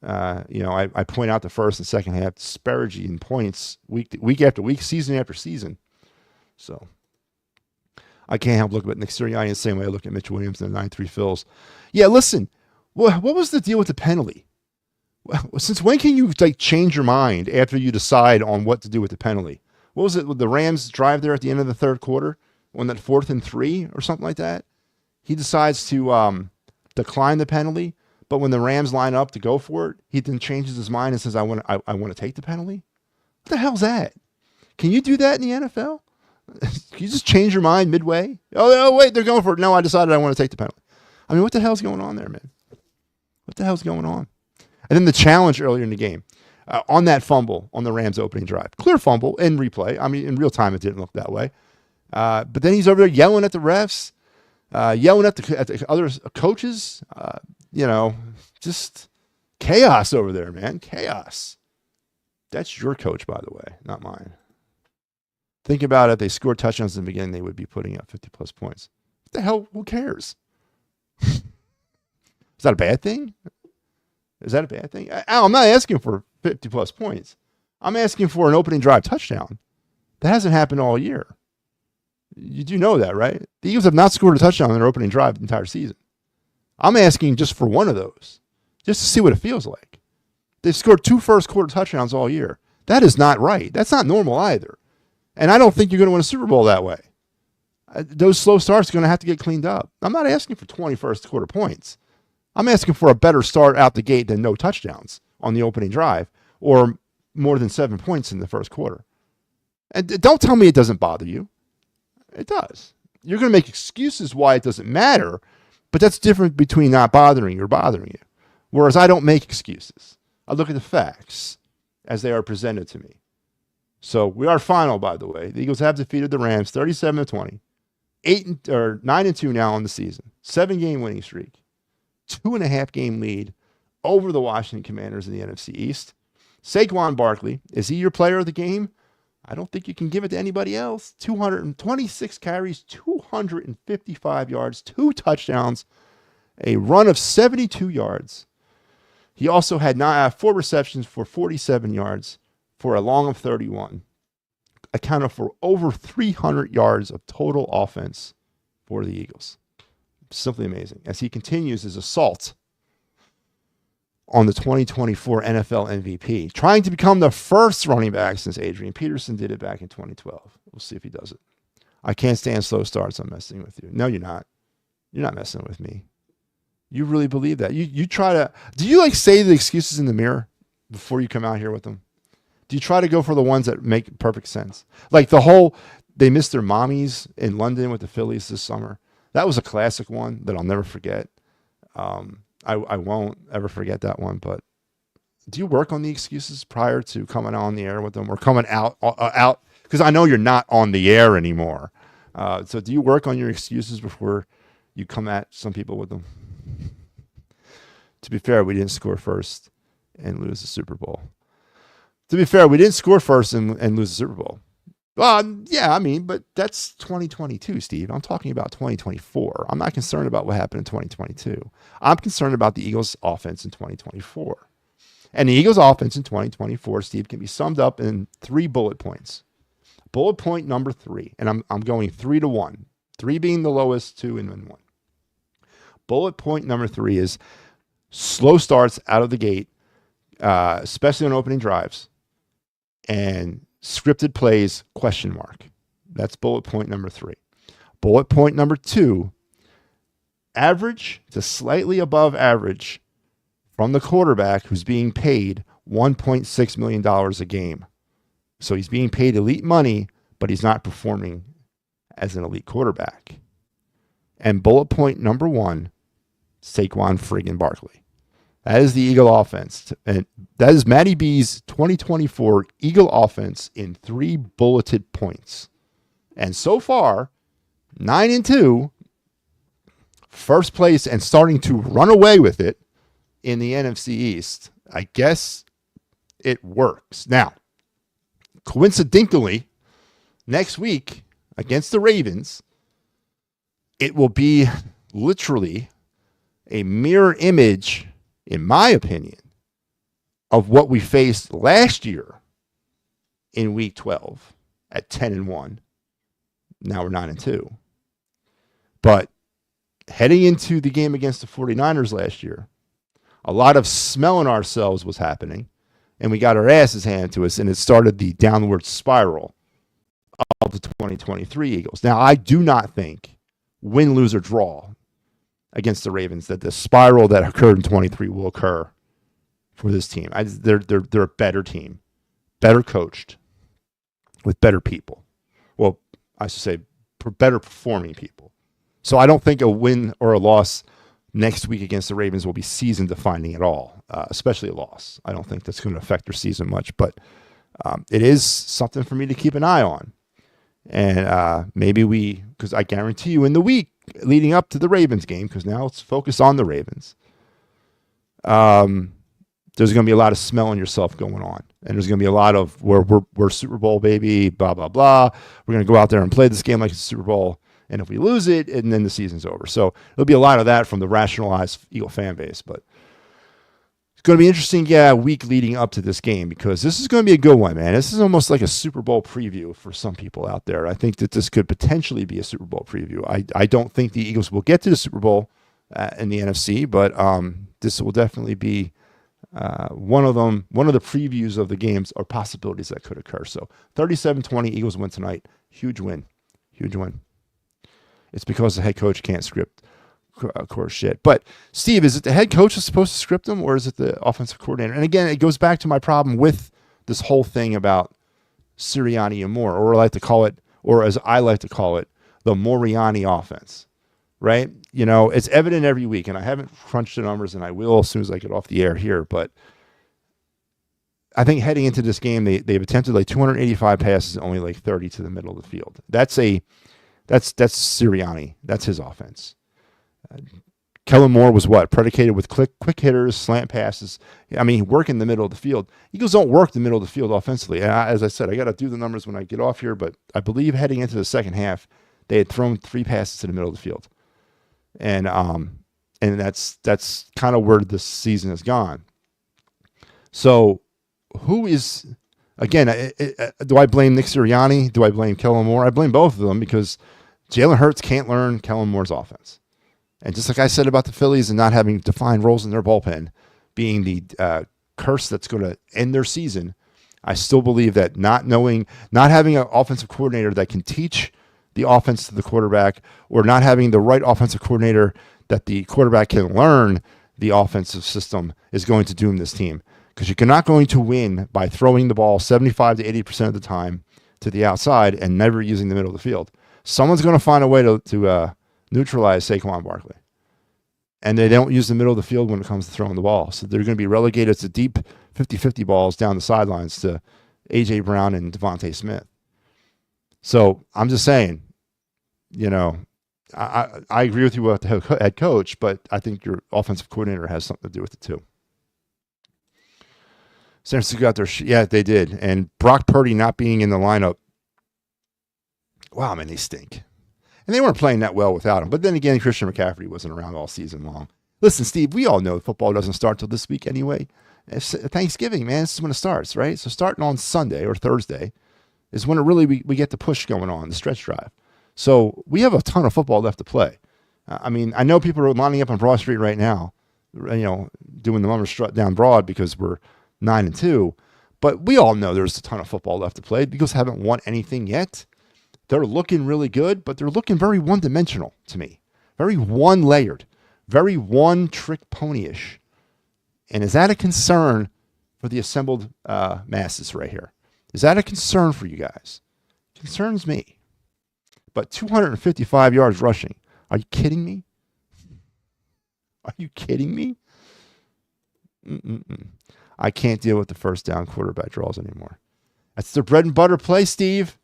I point out the first and second half disparity in points week after week, season after season. So I can't help looking at Nick Sirianni the same way I look at Mitch Williams and the 9-3 Phils. Yeah, listen, what was the deal with the penalty? Well, since when can you change your mind after you decide on what to do with the penalty? What was it with the Rams drive there at the end of the third quarter on that 4th and 3 or something like that? He decides to decline the penalty. But when the Rams line up to go for it, he then changes his mind and says, I want to take the penalty? What the hell's that? Can you do that in the NFL? Can you just change your mind midway? Oh, wait, they're going for it. No, I decided I want to take the penalty. I mean, what the hell's going on there, man? What the hell's going on? And then the challenge earlier in the game, on that fumble on the Rams opening drive. Clear fumble in replay. I mean, in real time, it didn't look that way. But then he's over there yelling at the refs, yelling at the other coaches. Just chaos over there, man. Chaos. That's your coach, by the way, not mine. Think about it. If they scored touchdowns in the beginning, they would be putting up 50-plus points. If the hell? Who cares? Is that a bad thing? Is that a bad thing? I'm not asking for 50-plus points. I'm asking for an opening drive touchdown. That hasn't happened all year. You do know that, right? The Eagles have not scored a touchdown in their opening drive the entire season. I'm asking just for one of those, just to see what it feels like. They've scored 2 first-quarter touchdowns all year. That is not right. That's not normal either. And I don't think you're going to win a Super Bowl that way. Those slow starts are going to have to get cleaned up. I'm not asking for 20 first-quarter points. I'm asking for a better start out the gate than no touchdowns on the opening drive or more than 7 points in the first quarter. And don't tell me it doesn't bother you. It does. You're going to make excuses why it doesn't matter, but that's different between not bothering or bothering you. Whereas I don't make excuses. I look at the facts as they are presented to me. So we are final, by the way. The Eagles have defeated the Rams 37-20. 9-2 now on the season. 7-game winning streak. 2.5-game lead over the Washington Commanders in the NFC East. Saquon Barkley, is he your player of the game? I don't think you can give it to anybody else. 226 carries, 255 yards, 2 touchdowns, a run of 72 yards. He also had 4 receptions for 47 yards for a long of 31. Accounted for over 300 yards of total offense for the Eagles. Simply amazing. As he continues his assault on the 2024 NFL MVP, trying to become the first running back since Adrian Peterson did it back in 2012. We'll see if he does it. I can't stand slow starts. I'm messing with you. No, you're not. You're not messing with me. You really believe that? You try to, do you like say the excuses in the mirror before you come out here with them? Do you try to go for the ones that make perfect sense? Like the whole, they missed their mommies in London with the Phillies this summer. That was a classic one that I'll never forget. I won't ever forget that one, but do you work on the excuses prior to coming on the air with them or coming out? Because I know you're not on the air anymore. So do you work on your excuses before you come at some people with them? To be fair, we didn't score first and lose the Super Bowl. To be fair, we didn't score first and lose the Super Bowl. Yeah, I mean, but that's 2022, Steve. I'm talking about 2024. I'm not concerned about what happened in 2022. I'm concerned about the Eagles' offense in 2024. And the Eagles' offense in 2024, Steve, can be summed up in 3 bullet points. Bullet point number 3, and I'm going 3 to 1. 3 being the lowest, 2 and then 1. Bullet point number 3 is slow starts out of the gate, especially on opening drives, and scripted plays, question mark. That's bullet point number 3. Bullet point number 2, average to slightly above average from the quarterback who's being paid $1.6 million a game. So he's being paid elite money, but he's not performing as an elite quarterback. And bullet point number 1, Saquon friggin' Barkley. That is the Eagle offense. And that is MattyB's 2024 Eagle offense in 3 bulleted points. And so far, 9-2, first place and starting to run away with it in the NFC East. I guess it works. Now, coincidentally, next week against the Ravens, it will be literally a mirror image, in my opinion, of what we faced last year in week 12 at 10-1. Now we're 9-2. But heading into the game against the 49ers last year, a lot of smelling ourselves was happening, and we got our asses handed to us, and it started the downward spiral of the 2023 Eagles. Now, I do not think win, lose, or draw against the Ravens that the spiral that occurred in 23 will occur for this team. They're a better team, better coached, with better people. Well, I should say better performing people. So I don't think a win or a loss next week against the Ravens will be season defining at all, especially a loss. I don't think that's going to affect their season much, but it is something for me to keep an eye on. And maybe because I guarantee you in the week leading up to the Ravens game, because now let's focus on the Ravens, there's going to be a lot of smelling yourself going on. And there's going to be a lot of we're Super Bowl, baby, blah, blah, blah. We're going to go out there and play this game like it's Super Bowl. And if we lose it, and then the season's over. So there'll be a lot of that from the rationalized Eagle fan base. But it's going to be interesting, week leading up to this game, because this is going to be a good one, man. This is almost like a Super Bowl preview for some people out there. I think that this could potentially be a Super Bowl preview. I don't think the Eagles will get to the Super Bowl in the NFC, but this will definitely be one of the previews of the games or possibilities that could occur. So 37-20, Eagles win tonight. Huge win. It's because the head coach can't script, of course, shit. But, Steve, is it the head coach that's supposed to script them, or is it the offensive coordinator? And again, it goes back to my problem with this whole thing about Sirianni and Moore, or as I like to call it, the Moriani offense, right? You know, it's evident every week, and I haven't crunched the numbers, and I will as soon as I get off the air here, but I think heading into this game, they've attempted like 285 passes, only like 30 to the middle of the field. That's Sirianni. That's his offense. Kellen Moore was predicated with quick hitters, slant passes. I mean, work in the middle of the field. Eagles don't work the middle of the field offensively. And as I said, I got to do the numbers when I get off here, but I believe heading into the second half, they had thrown 3 passes to the middle of the field. And that's kind of where this season has gone. So who is, again, do I blame Nick Sirianni? Do I blame Kellen Moore? I blame both of them, because Jalen Hurts can't learn Kellen Moore's offense. And just like I said about the Phillies and not having defined roles in their bullpen being the curse that's going to end their season, I still believe that not having an offensive coordinator that can teach the offense to the quarterback, or not having the right offensive coordinator that the quarterback can learn the offensive system, is going to doom this team. Because you're not going to win by throwing the ball 75 to 80% of the time to the outside and never using the middle of the field. Someone's going to find a way to neutralize Saquon Barkley. And they don't use the middle of the field when it comes to throwing the ball. So they're going to be relegated to deep 50-50 balls down the sidelines to A.J. Brown and Devontae Smith. So I'm just saying, you know, I agree with you about the head coach, but I think your offensive coordinator has something to do with it too. San Francisco got their they did. And Brock Purdy not being in the lineup, wow, man, they stink. And they weren't playing that well without him. But then again, Christian McCaffrey wasn't around all season long. Listen, Steve, we all know football doesn't start till this week anyway. It's Thanksgiving, man. This is when it starts, right? So starting on Sunday or Thursday is when it really we get the push going on, the stretch drive. So we have a ton of football left to play. I mean, I know people are lining up on Broad Street right now, you know, doing the Mummer Strut down Broad because we're 9-2. But we all know there's a ton of football left to play. The Eagles haven't won anything yet. They're looking really good, but they're looking very one-dimensional to me. Very one-layered. Very one-trick pony-ish. And is that a concern for the assembled masses right here? Is that a concern for you guys? Concerns me. But 255 yards rushing. Are you kidding me? Are you kidding me? I can't deal with the first down quarterback draws anymore. That's their bread and butter play, Steve.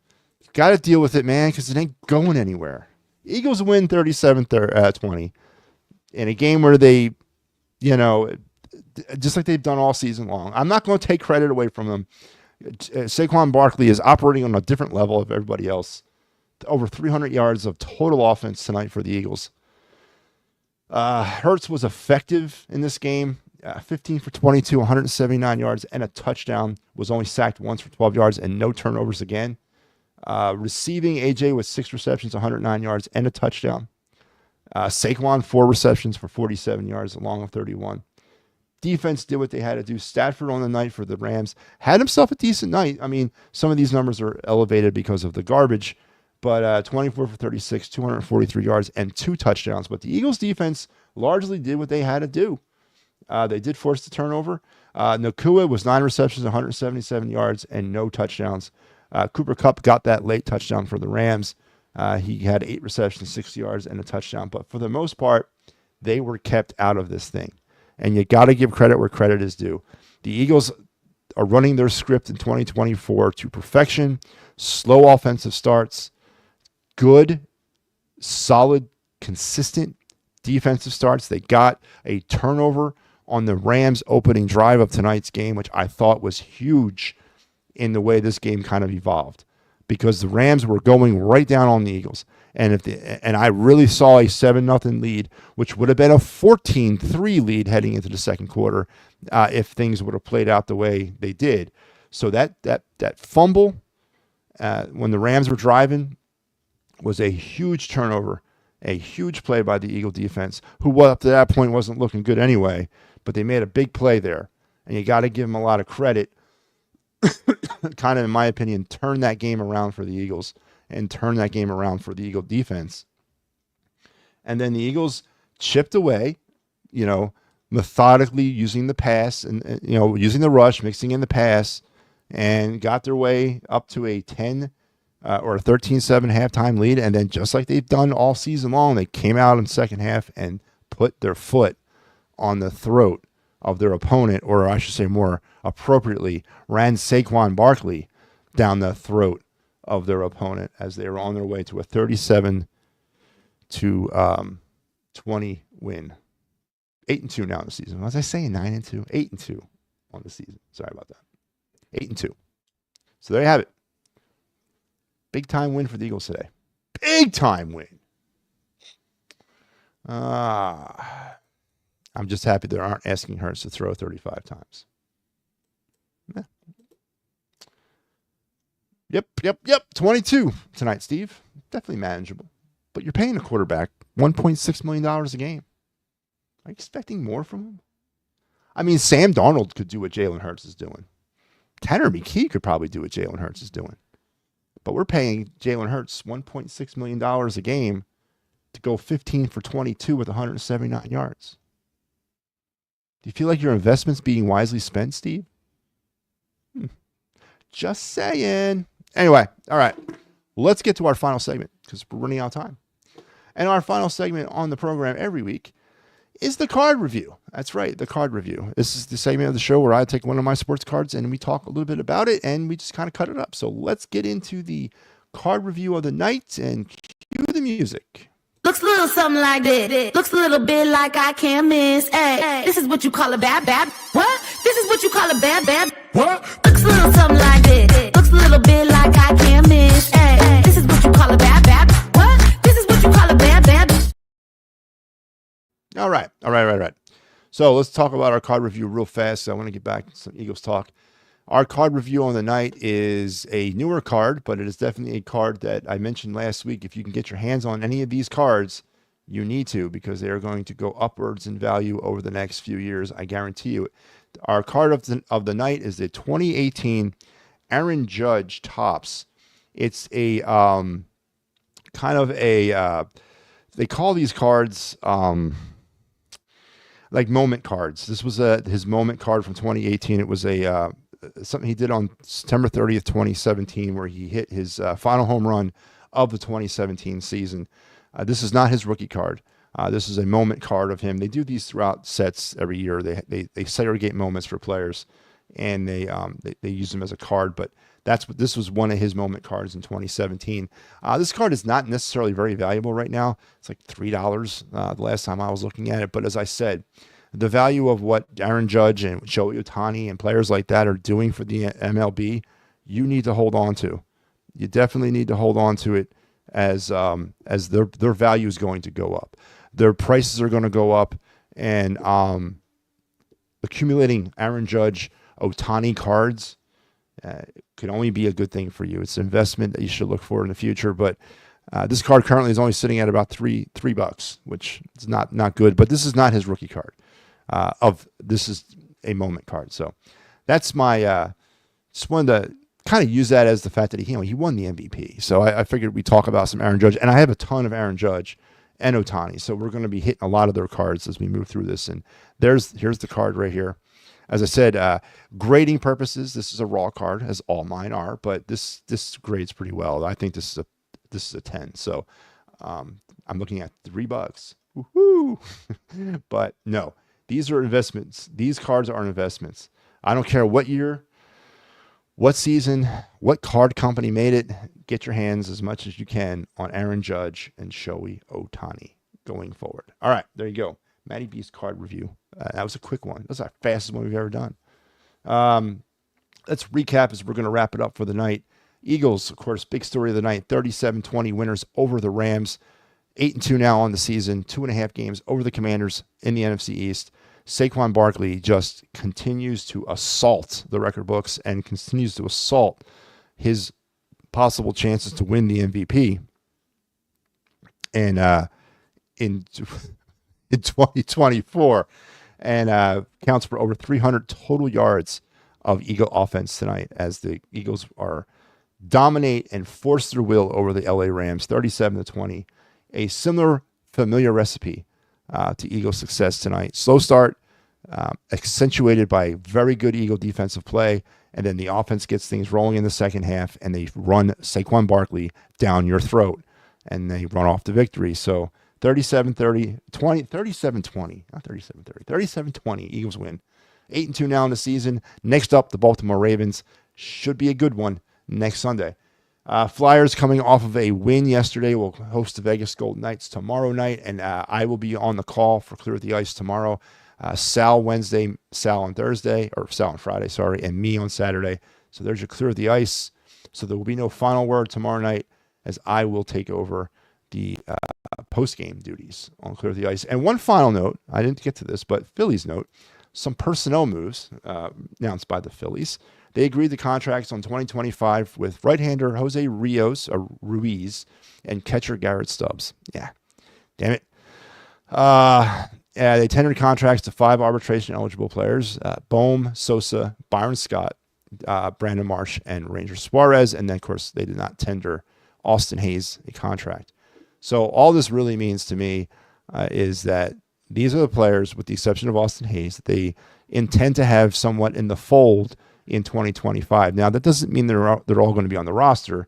Got to deal with it, man, because it ain't going anywhere. Eagles win 37-20 in a game where they, you know, just like they've done all season long. I'm not going to take credit away from them. Saquon Barkley is operating on a different level of everybody else. Over 300 yards of total offense tonight for the Eagles. Hurts was effective in this game. 15 for 22, 179 yards, and a touchdown. Was only sacked once for 12 yards and no turnovers again. Receiving, AJ with 6 receptions, 109 yards, and a touchdown. Saquon, 4 receptions for 47 yards, along with 31. Defense did what they had to do. Stafford on the night for the Rams had himself a decent night. I mean, some of these numbers are elevated because of the garbage, but 24 for 36, 243 yards, and 2 touchdowns. But the Eagles defense largely did what they had to do. They did force the turnover. Nakua was 9 receptions, 177 yards, and no touchdowns. Cooper Kupp got that late touchdown for the Rams. He had 8 receptions, 60 yards, and a touchdown. But for the most part, they were kept out of this thing. And you got to give credit where credit is due. The Eagles are running their script in 2024 to perfection. Slow offensive starts. Good, solid, consistent defensive starts. They got a turnover on the Rams' opening drive of tonight's game, which I thought was huge in the way this game kind of evolved. because the Rams were going right down on the Eagles. And I really saw a 7-0 lead, which would have been a 14-3 lead heading into the second quarter if things would have played out the way they did. So that fumble when the Rams were driving was a huge turnover, a huge play by the Eagle defense, who up to that point wasn't looking good anyway, but they made a big play there. And you got to give them a lot of credit. Kind of, in my opinion, turn that game around for the Eagles and turn that game around for the Eagle defense. And then the Eagles chipped away, methodically using the pass and using the rush, mixing in the pass, and got their way up to a 10 or a 13-7 halftime lead. And then just like they've done all season long, they came out in the second half and put their foot on the throat of their opponent, or I should say more appropriately, ran Saquon Barkley down the throat of their opponent as they were on their way to a 37-20 win. 8-2 now in the season. Was I saying 9-2? 8-2 on the season. Sorry about that. 8-2. So there you have it. Big time win for the Eagles today. Big time win. I'm just happy they aren't asking Hurts to throw 35 times. Yep. 22 tonight, Steve. Definitely manageable. But you're paying a quarterback $1.6 million a game. Are you expecting more from him? I mean, Sam Darnold could do what Jalen Hurts is doing. Tanner McKee could probably do what Jalen Hurts is doing. But we're paying Jalen Hurts $1.6 million a game to go 15 for 22 with 179 yards. Do you feel like your investment's being wisely spent, Steve? Just saying. Anyway, all right. Let's get to our final segment because we're running out of time. And our final segment on the program every week is the card review. That's right, the card review. This is the segment of the show where I take one of my sports cards and we talk a little bit about it and we just kind of cut it up. So let's get into the card review of the night and cue the music. Looks a little something like this. Looks a little bit like I can't miss. Hey, this is what you call a bad. What? This is what you call a bad. What? Looks a little something like this. Looks a little bit like I can't miss. Hey, this is what you call a bad. What? This is what you call a bad. All right. So let's talk about our card review real fast. I want to get back to some Eagles talk. Our card review on the night is a newer card, but it is definitely a card that I mentioned last week. If you can get your hands on any of these cards, you need to, because they are going to go upwards in value over the next few years. I guarantee you. Our card of the night is the 2018 Aaron Judge Topps. It's a kind of a they call these cards like moment cards. This was his moment card from 2018. It was a something he did on September 30th, 2017, where he hit his final home run of the 2017 season. This is not his rookie card. This is a moment card of him. They do these throughout sets every year. They segregate moments for players, and they use them as a card. But this was one of his moment cards in 2017. This card is not necessarily very valuable right now. It's like $3 the last time I was looking at it. But as I said, the value of what Aaron Judge and Shohei Ohtani and players like that are doing for the MLB, you need to hold on to. You definitely need to hold on to it as their value is going to go up. Their prices are going to go up, and accumulating Aaron Judge, Ohtani cards could only be a good thing for you. It's an investment that you should look for in the future, but this card currently is only sitting at about $3, which is not good, but this is not his rookie card. This is a moment card. So that's my, just wanted to kind of use that as the fact that he won the MVP. So I figured we'd talk about some Aaron Judge, and I have a ton of Aaron Judge and Ohtani. So we're going to be hitting a lot of their cards as we move through this. And here's the card right here. As I said, grading purposes, this is a raw card, as all mine are, but this grades pretty well. I think this is a 10. So I'm looking at $3. Woohoo! But no, these are investments. These cards are investments. I don't care what year, what season, what card company made it. Get your hands as much as you can on Aaron Judge and Shohei Ohtani going forward. All right, there you go. MattyB's card review. That was a quick one. That was our fastest one we've ever done. Let's recap as we're going to wrap it up for the night. Eagles, of course, big story of the night, 37-20 winners over the Rams. 8-2 now on the season, 2.5 games over the Commanders in the NFC East. Saquon Barkley just continues to assault the record books and continues to assault his possible chances to win the MVP. And in 2024, and counts for over 300 total yards of Eagle offense tonight as the Eagles are dominate and force their will over the LA Rams, 37-20. A similar familiar recipe to Eagle success tonight. Slow start, accentuated by very good Eagle defensive play, and then the offense gets things rolling in the second half, and they run Saquon Barkley down your throat, and they run off the victory. So 37-20, not 37-30, 37-20, Eagles win. 8-2 now in the season. Next up, the Baltimore Ravens. Should be a good one next Sunday. Flyers coming off of a win yesterday will host the Vegas Golden Knights tomorrow night, and I will be on the call for Clear the Ice tomorrow. Sal Wednesday, Sal on Thursday, or Sal on Friday, sorry, and me on Saturday. So there's your Clear the Ice. So there will be no final word tomorrow night as I will take over the post-game duties on Clear the Ice. And one final note, I didn't get to this, but Phillies note, some personnel moves announced by the Phillies. They agreed to contracts on 2025 with right-hander Jose Ruiz and catcher Garrett Stubbs. Yeah, damn it. They tendered contracts to 5 arbitration-eligible players, Bohm, Sosa, Byron Scott, Brandon Marsh, and Ranger Suarez. And then, of course, they did not tender Austin Hayes a contract. So all this really means to me is that these are the players, with the exception of Austin Hayes, that they intend to have somewhat in the fold in 2025. Now, that doesn't mean they're all going to be on the roster.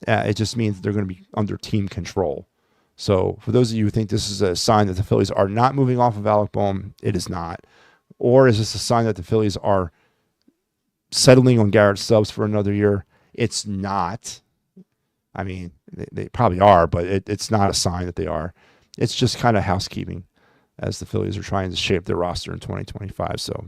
It just means they're going to be under team control. So for those of you who think this is a sign that the Phillies are not moving off of Alec Bohm, it is not. Or is this a sign that the Phillies are settling on Garrett Stubbs for another year? It's not. I mean, they probably are, but it's not a sign that they are. It's just kind of housekeeping as the Phillies are trying to shape their roster in 2025. So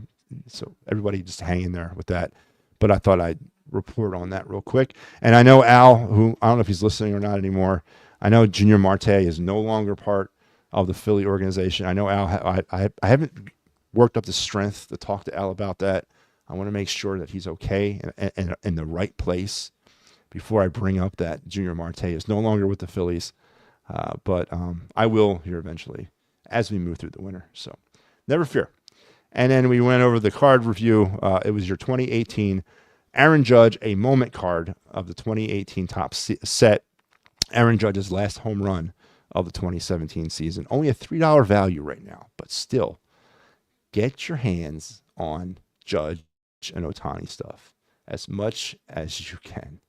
everybody just hang in there with that. But I thought I'd report on that real quick. And I know Al, who I don't know if he's listening or not anymore. I know Junior Marte is no longer part of the Philly organization. I know Al, I haven't worked up the strength to talk to Al about that. I want to make sure that he's okay and in the right place before I bring up that Junior Marte is no longer with the Phillies. But I will here eventually as we move through the winter. So never fear. And then we went over the card review. It was your 2018 Aaron Judge, a moment card of the 2018 top set. Aaron Judge's last home run of the 2017 season. Only a $3 value right now, but still, get your hands on Judge and Ohtani stuff as much as you can.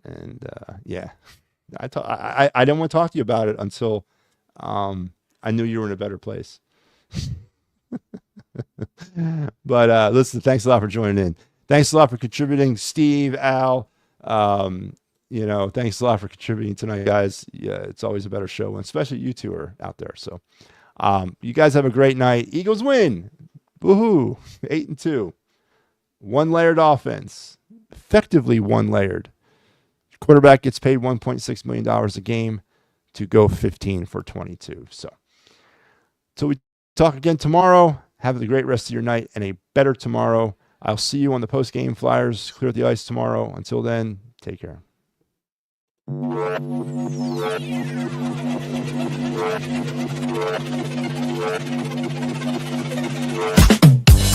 And yeah, I didn't want to talk to you about it until I knew you were in a better place. But listen, thanks a lot for joining in. Thanks a lot for contributing, Steve, Al. Thanks a lot for contributing tonight, guys. Yeah, it's always a better show, especially you two are out there. So you guys have a great night. Eagles win. Woohoo. 8-2. One-layered offense. Effectively one-layered. Quarterback gets paid $1.6 million a game to go 15 for 22. So till we talk again tomorrow, have a great rest of your night and a better tomorrow. I'll see you on the post-game Flyers Clear the Ice tomorrow. Until then, take care. I'll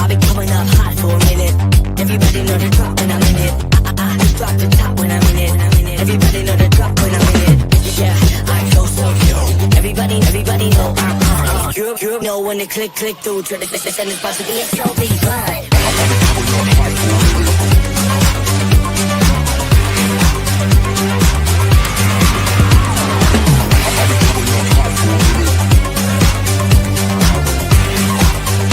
be going up hot for a minute. Everybody know the drop when I'm in it. I drop the top when I'm in it. Everybody know the drop when I'm in it. Yeah, I go so pure. Everybody know I'm you know when they click through to the send this possibly a trophy, but